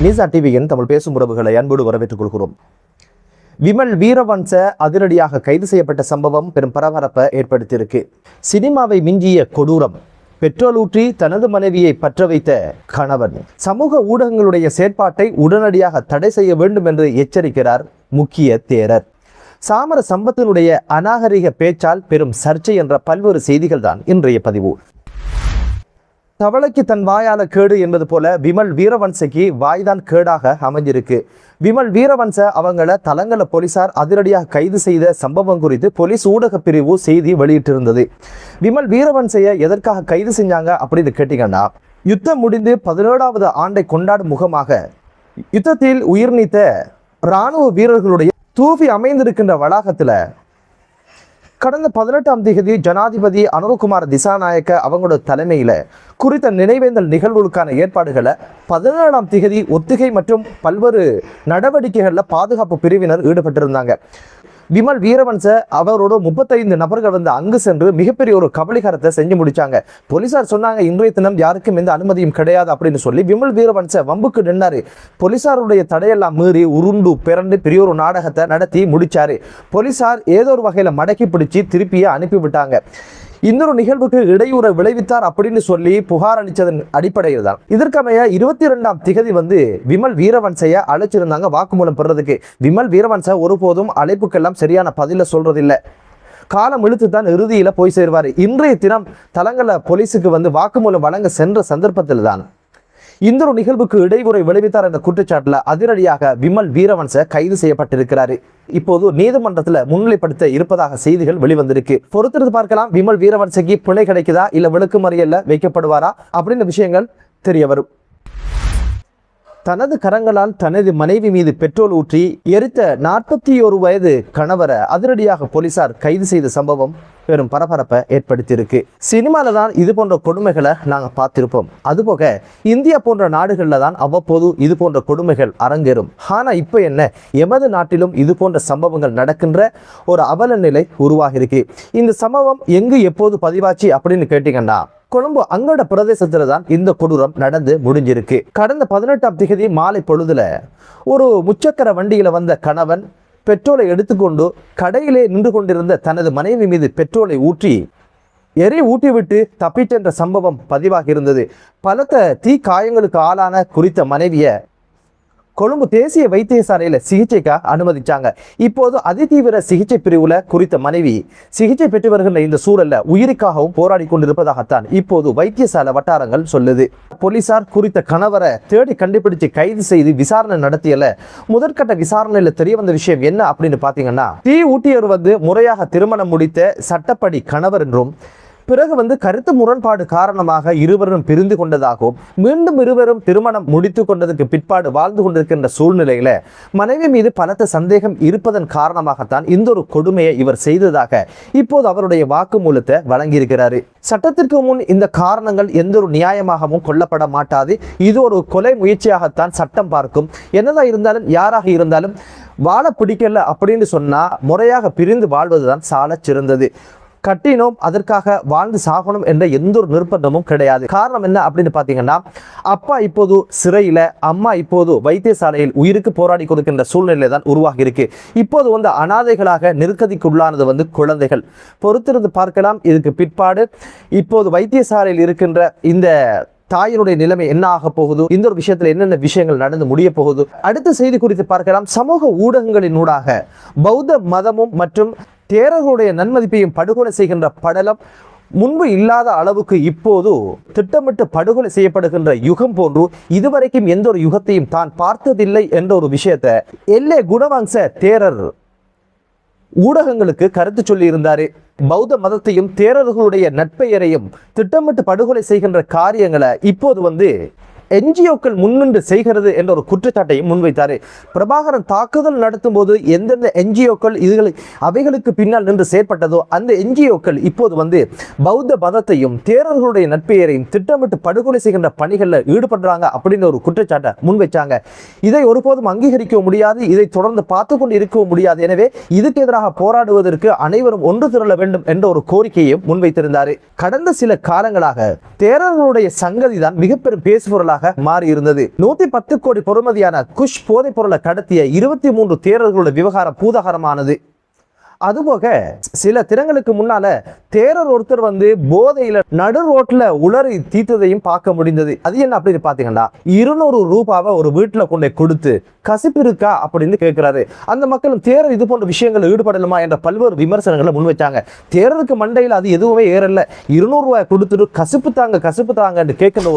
நிசா டிவியின் தமிழ் பேசும் உறவுகளை அன்போடு வரவேற்றுக் கொள்கிறோம். விமல் வீரவன்ச அதிரடியாக கைது செய்யப்பட்ட சம்பவம் பெரும் பரபரப்பை ஏற்படுத்தியிருக்கு. சினிமாவை மிஞ்சிய கொடூரம். பெட்ரோல் ஊற்றி தனது மனைவியை பற்ற வைத்த கணவன். சமூக ஊடகங்களுடைய செயற்பாட்டை உடனடியாக தடை செய்ய வேண்டும் என்று எச்சரிக்கிறார் முக்கிய தேரர். சாமர சம்பத்தினுடைய அநாகரிக பேச்சால் பெரும் சர்ச்சை என்ற பல்வேறு செய்திகள் தான் இன்றைய பதிவு. தவளைக்கு தன் வாயால கேடு என்பது போல விமல் வீரவன்சைக்கு வாய்தான் கேடாக அமைஞ்சிருக்கு. விமல் வீரவன்ச அவங்கள தலங்கல போலீசார் அதிரடியாக கைது செய்த சம்பவம் குறித்து போலீஸ் ஊடக பிரிவு செய்தி வெளியிட்டிருந்தது. விமல் வீரவன்சையை எதற்காக கைது செஞ்சாங்க அப்படின்னு கேட்டீங்கன்னா, யுத்தம் முடிந்து 17வது ஆண்டை கொண்டாடும் முகமாக யுத்தத்தில் உயிர் நீத்த இராணுவ வீரர்களுடைய தூவி அமைந்திருக்கின்ற வளாகத்துல கடந்த 18ஆம் தேதி ஜனாதிபதி அனுரகுமார் திசாநாயக்க அவங்களோட தலைமையில குறித்த நினைவேந்தல் நிகழ்வுகளுக்கான ஏற்பாடுகளை 17ஆம் தேதி ஒத்திகை மற்றும் பல்வேறு நடவடிக்கைகளில் பாதுகாப்பு பிரிவினர் ஈடுபட்டிருந்தாங்க. விமல் வீரவன்ச அவரோட 35 நபர்கள் வந்து அங்கு சென்று மிகப்பெரிய ஒரு கபலீகரத்தை செஞ்சு முடிச்சாங்க. போலீசார் சொன்னாங்க, இன்றைய தினம் யாருக்கும் எந்த அனுமதியும் கிடையாது அப்படின்னு சொல்லி விமல் வீரவன்ச வம்புக்கு நின்னாரு. போலீசாருடைய தடையெல்லாம் மீறி உருண்டு பிறண்டு பெரிய ஒரு நாடகத்தை நடத்தி முடிச்சாரு. போலீசார் ஏதோ ஒரு வகையில மடக்கி பிடிச்சி திருப்பியே அனுப்பிவிட்டாங்க. இன்னொரு நிகழ்வுக்கு இடையூறை விளைவித்தார் அப்படின்னு சொல்லி புகார் அளித்ததன் அடிப்படையில் தான் இதற்கமைய 22ஆம் திகதி வந்து விமல் வீரவன்சைய அழைச்சிருந்தாங்க வாக்குமூலம் பெறதுக்கு. விமல் வீரவன்ச ஒருபோதும் அழைப்புக்கெல்லாம் சரியான பதில சொல்றதில்லை. காலம் இழுத்து தான் இறுதியில போய் சேருவார். இன்றைய தினம் தலங்கல போலீஸுக்கு வந்து வாக்குமூலம் வழங்க சென்ற சந்தர்ப்பத்தில் தான் இந்த ஒரு நிகழ்வுக்கு இடையூறை விளைவித்தார் என்ற குற்றச்சாட்டுல அதிரடியாக விமல் வீரவன்ச கைது செய்யப்பட்டிருக்கிறாரு. இப்போது நீதிமன்றத்தில் முன்னிலைப்படுத்த இருப்பதாக செய்திகள் வெளிவந்திருக்கு. பொறுத்திருந்து பார்க்கலாம், விமல் வீரவன்சைக்கு பிணை கிடைக்குதா இல்ல விளக்குமறியல்ல வைக்கப்படுவாரா அப்படின்னு விஷயங்கள் தெரிய வரும். தனது கரங்களால் தனது மனைவி மீது பெட்ரோல் ஊற்றி எரித்த 41 வயது கணவரை அதிரடியாக போலீசார் கைது செய்த சம்பவம் பெரும் பரபரப்பை ஏற்படுத்தியிருக்கு. சினிமால தான் இது போன்ற கொடுமைகளை நாங்கள் பார்த்திருப்போம். அதுபோக இந்தியா போன்ற நாடுகளில் தான் அவ்வப்போது இது போன்ற கொடுமைகள் அரங்கேறும். ஆனால் இப்போ என்ன, எமது நாட்டிலும் இது போன்ற சம்பவங்கள் நடக்கின்ற ஒரு அவல நிலை உருவாகிருக்கு. இந்த சம்பவம் எங்கு எப்போது பதிவாச்சு அப்படின்னு கேட்டீங்கன்னா, கொழும்பு அங்கட பிரதேசத்துல தான் இந்த கொடூரம் நடந்து முடிஞ்சிருக்கு. கடந்த 18ஆம் தேதி மாலை பொழுதுல ஒரு முச்சக்கர வண்டியில வந்த கணவன் பெட்ரோலை எடுத்துக்கொண்டு கடையிலே நின்று கொண்டிருந்த தனது மனைவி மீது பெட்ரோலை ஊட்டிவிட்டு தப்பிச்சென்ற சம்பவம் பதிவாகி இருந்தது. பலத்த தீ காயங்களுக்கு ஆளான குறித்த மனைவியை கொழும்பு தேசிய வைத்தியசாலையில் சிகிச்சைக்காக அனுமதிச்சாங்க. இப்போது அதிதீவிர சிகிச்சை பிரிவுல குறித்த மனைவி சிகிச்சை பெற்று வருகின்ற இந்த சூழல்ல உயிருக்காகவும் போராடி கொண்டிருப்பதாகத்தான் இப்போது வைத்தியசாலை வட்டாரங்கள் சொல்லுது. போலீசார் குறித்த கணவரை தேடி கண்டுபிடிச்சு கைது செய்து விசாரணை நடத்தியல. முதற்கட்ட விசாரணையில தெரிய வந்த விஷயம் என்ன அப்படின்னு பாத்தீங்கன்னா, தீ ஊட்டியவர் வந்து முறையாக திருமணம் முடித்த சட்டப்படி கணவர் என்றும், பிறகு கருத்து முரண்பாடு காரணமாக இருவரும் பிரிந்து கொண்டதாகவும், மீண்டும் இருவரும் திருமணம் முடித்து கொண்டதற்கு பிற்பாடு வாழ்ந்து கொண்டிருக்கின்ற சூழ்நிலையில மனைவி மீது பலத்த சந்தேகம் இருப்பதன் காரணமாகத்தான் இந்த ஒரு கொடுமையை இவர் செய்ததாக இப்போது அவருடைய வாக்குமூலத்தை வழங்கியிருக்கிறாரு. சட்டத்திற்கு முன் இந்த காரணங்கள் எந்த ஒரு நியாயமாகவும் கொல்லப்பட மாட்டாது. இது ஒரு கொலை முயற்சியாகத்தான் சட்டம் பார்க்கும். என்னதான் இருந்தாலும் யாராக இருந்தாலும் வாழ பிடிக்கல அப்படின்னு சொன்னா முறையாக பிரிந்து வாழ்வதுதான் சால சிறந்தது. கட்டினோம் அதற்காக வாழ்ந்து சாகணும் என்ற எந்த ஒரு நிர்பந்தமும் கிடையாது. காரணம் என்ன அப்படின்னு பாத்தீங்கன்னா, அப்பா இப்போது சிறையில, அம்மா இப்போது வைத்தியசாலையில் உயிருக்கு போராடி கொடுக்கின்ற சூழ்நிலை தான் உருவாகி இருக்கு. இப்போது அனாதைகளாக நெருக்கடிக்கு உள்ளானது குழந்தைகள். பொறுத்திருந்து பார்க்கலாம். இதுக்கு பிற்பாடு இப்போது வைத்தியசாலையில் இருக்கின்ற இந்த தாயினுடைய நிலைமை என்ன ஆக போகுது, இந்த ஒரு விஷயத்துல என்னென்ன விஷயங்கள் நடந்து முடிய போகுது. அடுத்த செய்தி குறித்து பார்க்கலாம். சமூக ஊடகங்களின் ஊடாக பௌத்த மதமும் மற்றும் தேரர்களுடைய நன்மதிப்பையும் படுகொலை செய்கின்ற படலம் முன்பு இல்லாத அளவுக்கு இப்போது திட்டமிட்டு படுகொலை செய்யப்படுகின்ற யுகம் போன்று இதுவரைக்கும் எந்த ஒரு யுகத்தையும் தான் பார்த்ததில்லை என்ற ஒரு விஷயத்தை எல்லே குணவம்ச தேரர் ஊடகங்களுக்கு கருத்து சொல்லி இருந்தாரு. பௌத்த மதத்தையும் தேரர்களுடைய நட்பெயரையும் திட்டமிட்டு படுகொலை செய்கின்ற காரியங்களை இப்போது என்ஜிஓக்கள் முன்னின்று செய்கிறது என்ற ஒரு குற்றச்சாட்டையும் முன்வைத்தாரு. பிரபாகரன் தாக்குதல் நடத்தும் போது எந்தெந்த என்ஜிஓக்கள் அவைகளுக்கு பின்னால் நின்று செயற்பட்டதோ அந்த என்ஜிஓக்கள் இப்போது பௌத்த மதத்தையும் தேரர்களுடைய நட்பெயரையும் திட்டமிட்டு படுகொலை செய்கின்ற பணிகளில் ஈடுபடுறாங்க அப்படின்னு ஒரு குற்றச்சாட்டை முன்வைச்சாங்க. இதை ஒருபோதும் அங்கீகரிக்க முடியாது, இதை தொடர்ந்து பார்த்து கொண்டு இருக்கவும் முடியாது. எனவே இதுக்கு எதிராக போராடுவதற்கு அனைவரும் ஒன்று திரள வேண்டும் என்ற ஒரு கோரிக்கையையும் முன்வைத்திருந்தார். கடந்த சில காலங்களாக தேரர்களுடைய சங்கதி தான் மிகப்பெரும் பேசுபொருளாக ஒன்றாக மாறி இருந்தது. 110 கோடி பொறுமதியான குஷ் போதைப் பொருளை கடத்திய 23 தேரர்களுடைய விவகாரம் பூதாகரமானது. அதுபோக சில தினங்களுக்கு முன்னால தேரர் ஒருத்தர் போதையில நடு ரோட்ல உளறி தீர்த்ததையும் பார்க்க முடிந்தது. அது என்ன அப்படின்னு பாத்தீங்கன்னா, 200 ரூபாவை ஒரு வீட்டுல கொண்டு கொடுத்து கசிப்பு இருக்கா அப்படின்னு கேட்கிறாரு. அந்த மக்களும் தேரர் இது போன்ற விஷயங்கள் ஈடுபடலுமா என்ற பல்வேறு விமர்சனங்களை முன்வைச்சாங்க. தேரருக்கு மண்டையில் அது எதுவுமே ஏறல. 200 ரூபாய் கொடுத்துட்டு கசிப்பு தாங்க கேட்கிற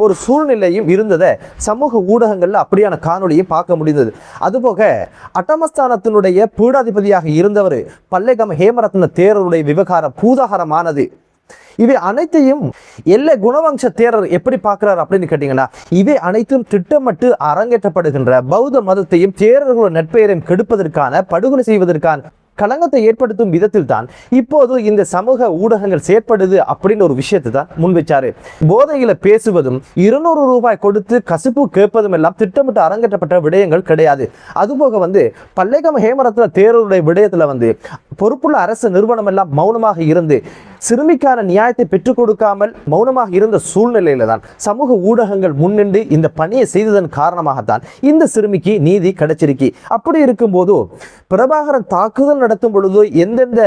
ஒரு சூழ்நிலையும் இருந்ததை சமூக ஊடகங்கள்ல அப்படியான காணொலியும் பார்க்க முடிந்தது. அதுபோக அட்டமஸ்தானத்தினுடைய பீடாதிபதியாக இருந்தவர் பல்லேகம ஹேமரத்ன தேரருடைய விவகாரம் பூதாகரமானது. இவை அனைத்தையும் எல்லை குணவம்ச தேரர் எப்படி பார்க்கிறார் அப்படின்னு கேட்டீங்கன்னா, இவை அனைத்தும் திட்டமிட்டு அரங்கேற்றப்படுகின்ற பௌத்த மதத்தையும் தேரர்களோட நட்பெயரையும் கெடுப்பதற்கான, படுகொலை செய்வதற்கான களங்கத்தை ஏற்படுத்தும் விதத்தில் தான் இப்போது இந்த சமூக ஊடகங்கள் செயற்படுது அப்படின்னு ஒரு விஷயத்தை தான் முன்வைச்சாரு. போதையில பேசுவதும் 200 ரூபாய் கொடுத்து கசிப்பு கேட்பதும் எல்லாம் திட்டமிட்டு அரங்கேற்றப்பட்ட விடயங்கள் கிடையாது. அதுபோக பல்லேகம ஹேமரத்ன தேரருடைய விடயத்துல பொறுப்புள்ள அரசு நிறுவனம் எல்லாம் மௌனமாக இருந்து சிறுமிக்கான நியாயத்தை பெற்றுக் கொடுக்காமல் மௌனமாக இருந்த சூழ்நிலையில தான் சமூக ஊடகங்கள் முன்னின்று இந்த பணியை செய்ததன் காரணமாகத்தான் இந்த சிறுமிக்கு நீதி கிடைச்சிருக்கு. அப்படி இருக்கும்போது பிரபாகரன் தாக்குதல் நடத்தும் பொழுது எந்தெந்த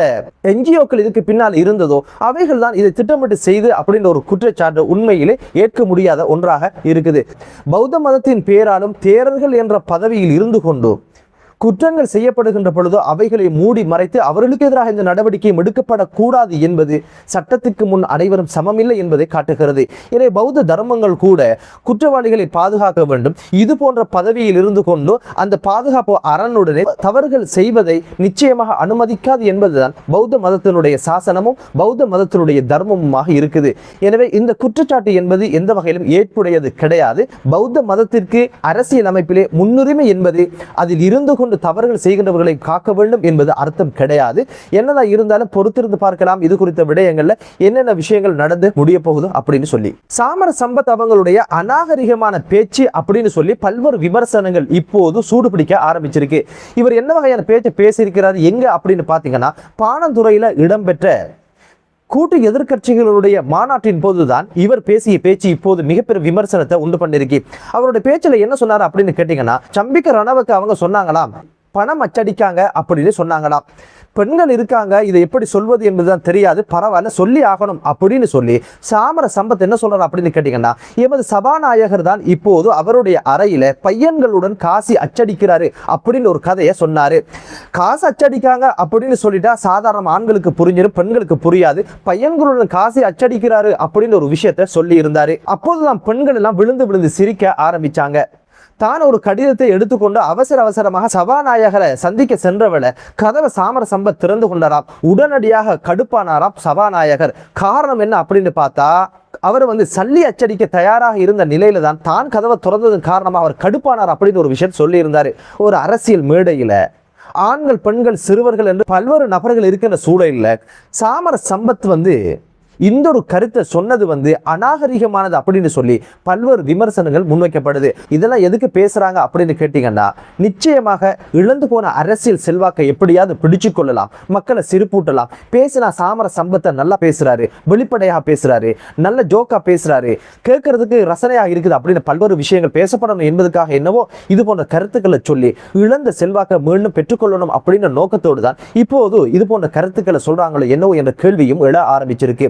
என்ஜிஓக்கள் இதுக்கு பின்னால் இருந்ததோ அவைகள் தான் இதை திட்டமிட்டு செய்து அப்படின்ற ஒரு குற்றச்சாட்டு உண்மையிலே ஏற்க முடியாத ஒன்றாக இருக்குது. பௌத்த மதத்தின் பேராலும் தேரர்கள் என்ற பதவியில் இருந்து கொண்டு குற்றங்கள் செய்யப்படுகின்ற பொழுதோ அவைகளை மூடி மறைத்து அவர்களுக்கு எதிராக இந்த நடவடிக்கையும் எடுக்கப்படக்கூடாது என்பது சட்டத்துக்கு முன் அனைவரும் சமமில்லை என்பதை காட்டுகிறது. எனவே பௌத்த தர்மங்கள் கூட குற்றவாளிகளை பாதுகாக்க வேண்டும். இது போன்ற பதவியில் இருந்து கொண்டு அந்த பாதுகாப்பு அரணுடனே தவறுகள் செய்வதை நிச்சயமாக அனுமதிக்காது என்பதுதான் பௌத்த மதத்தினுடைய சாசனமும் பௌத்த மதத்தினுடைய தர்மமுமாக இருக்குது. எனவே இந்த குற்றச்சாட்டு என்பது எந்த வகையிலும் ஏற்புடையது கிடையாது. பௌத்த மதத்திற்கு அரசியல் அமைப்பிலே முன்னுரிமை என்பது அதில் இருந்து கொண்டு தவறுகள் செய்கின்றவர்களை காக்க வேண்டும் என்பது அர்த்தம் கிடையாது. என்னதான் இருந்தாலும் பொறுத்திருந்து பார்க்கலாம் இது குறித்த விடயங்கள்ல என்னென்ன விஷயங்கள் நடந்து முடிய போகுதோ அப்படின்னு சொல்லி. சாமர சம்பத் அவங்களுடைய அநாகரிகமான பேச்சு அப்படின்னு சொல்லி பல்வேறு விமர்சனங்கள் இப்போது சூடு பிடிக்க ஆரம்பிச்சிருக்கு. இவர் என்ன வகையான பேச்சை பேசியிருக்கிறார் எங்க அப்படின்னு பாத்தீங்கன்னா, பாணந்துறையில இடம்பெற்ற கூட்டு எதிர்கட்சிகளுடைய மாநாட்டின் போதுதான் இவர் பேசிய பேச்சு இப்போது மிகப்பெரிய விமர்சனத்தை உண்டு பண்ணிருக்கு. அவருடைய பேச்சுல என்ன சொன்னார் அப்படின்னு கேட்டீங்கன்னா, சம்பிக்க ரணவுக்கு அவங்க சொன்னாங்களாம் பணம் அச்சடிக்காங்க அப்படின்னு சொன்னாங்களாம். பெண்கள் இருக்காங்க, இதை எப்படி சொல்வது என்பதுதான் தெரியாது, பரவாயில்ல சொல்லி ஆகணும் அப்படின்னு சொல்லி சாமர சம்பத் என்ன சொல்றாரு அப்படின்னு கேட்டீங்கன்னா, எமது சபாநாயகர் தான் இப்போது அவருடைய அறையில பையன்களுடன் காசி அச்சடிக்கிறாரு அப்படின்னு ஒரு கதையை சொன்னாரு. காசு அச்சடிக்காங்க அப்படின்னு சொல்லிட்டா சாதாரண ஆண்களுக்கு புரிஞ்சிடும், பெண்களுக்கு புரியாது. பையன்களுடன் காசி அச்சடிக்கிறாரு அப்படின்னு ஒரு விஷயத்த சொல்லி இருந்தாரு. அப்போதுதான் பெண்கள் எல்லாம் விழுந்து விழுந்து சிரிக்க ஆரம்பிச்சாங்க. தான் ஒரு கடிதத்தை எடுத்துக்கொண்டு அவசரமாக சபாநாயகரை சந்திக்க சென்றவளை கதவை சாமர சம்பத் திறந்து கொண்டாராம். உடனடியாக கடுப்பானாராம் சபாநாயகர். காரணம் என்ன அப்படின்னு பார்த்தா, அவர் சல்லி அச்சடிக்க தயாராக இருந்த நிலையில தான் கதவை திறந்ததன் காரணமாக அவர் கடுப்பானார் அப்படின்னு ஒரு விஷயம் சொல்லி இருந்தாரு. ஒரு அரசியல் மேடையில ஆண்கள் பெண்கள் சிறுவர்கள் என்று பல்வேறு நபர்கள் இருக்கின்ற சூழலில் சாமர சம்பத் இந்த ஒரு கருத்தை சொன்னது அநாகரிகமானது அப்படின்னு சொல்லி பல்வேறு விமர்சனங்கள் முன்வைக்கப்படுது. இதெல்லாம் எதுக்கு பேசுறாங்க அப்படின்னு கேட்டீங்கன்னா, நிச்சயமாக இழந்து போன அரசியல் செல்வாக்கை எப்படியாவது பிடிச்சு கொள்ளலாம், மக்களை சிரிப்பூட்டலாம். பேசினா சாமர சம்பத்தை நல்லா பேசுறாரு, வெளிப்படையாக பேசுறாரு, நல்ல ஜோக்கா பேசுறாரு, கேட்கறதுக்கு ரசனையாக இருக்குது அப்படின்னு பல்வேறு விஷயங்கள் பேசப்படணும் என்பதற்காக என்னவோ இது போன்ற கருத்துக்களை சொல்லி இழந்த செல்வாக்கை மீண்டும் பெற்றுக்கொள்ளணும் அப்படின்ற நோக்கத்தோடு தான் இப்போது இது போன்ற கருத்துக்களை சொல்றாங்களோ என்னவோ என்ற கேள்வியும் எழ ஆரம்பிச்சிருக்கு.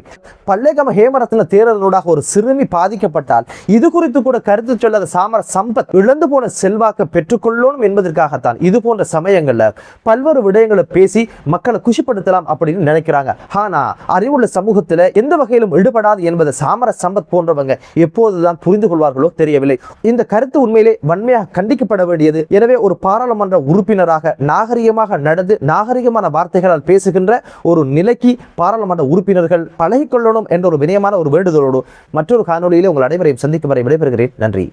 பல்லேகம ஹேமரத்ன தேரர்களோடாக ஒரு சிறுமி பாதிக்கப்பட்டால் இது குறித்து கூட கருத்து சொல்லாத சாமர சம்பத் இழந்து போன செல்வாக்க பெற்றுக்கொள்ளணும் என்பதற்காகத்தான் இது போன்ற சமயங்கள்ல பல்வேறு விடயங்களை பேசி மக்களை குஷிப்படுத்தலாம் அப்படின்னு நினைக்கிறாங்க. ஆனா அறிவுள்ள சமூகத்துல எந்த வகையிலும் ஈடுபடாது என்பதை சாமர சம்பத் போன்றவங்க எப்போதுதான் புரிந்து கொள்வார்களோ தெரியவில்லை. இந்த கருத்து உண்மையிலே வன்மையாக கண்டிக்கப்பட வேண்டியது. எனவே ஒரு பாராளுமன்ற உறுப்பினராக நாகரிகமாக நடந்து நாகரிகமான வார்த்தைகளால் பேசுகின்ற ஒரு நிலைக்கு பாராளுமன்ற உறுப்பினர்கள் பழகி கொள்ளணும் என்ற ஒரு வினயமான ஒரு வேண்டுதலோடு மற்றொரு காணொலியிலே உங்கள் அனைவரையும் சந்திக்கும் வரை விடைபெறுகிறேன். நன்றி.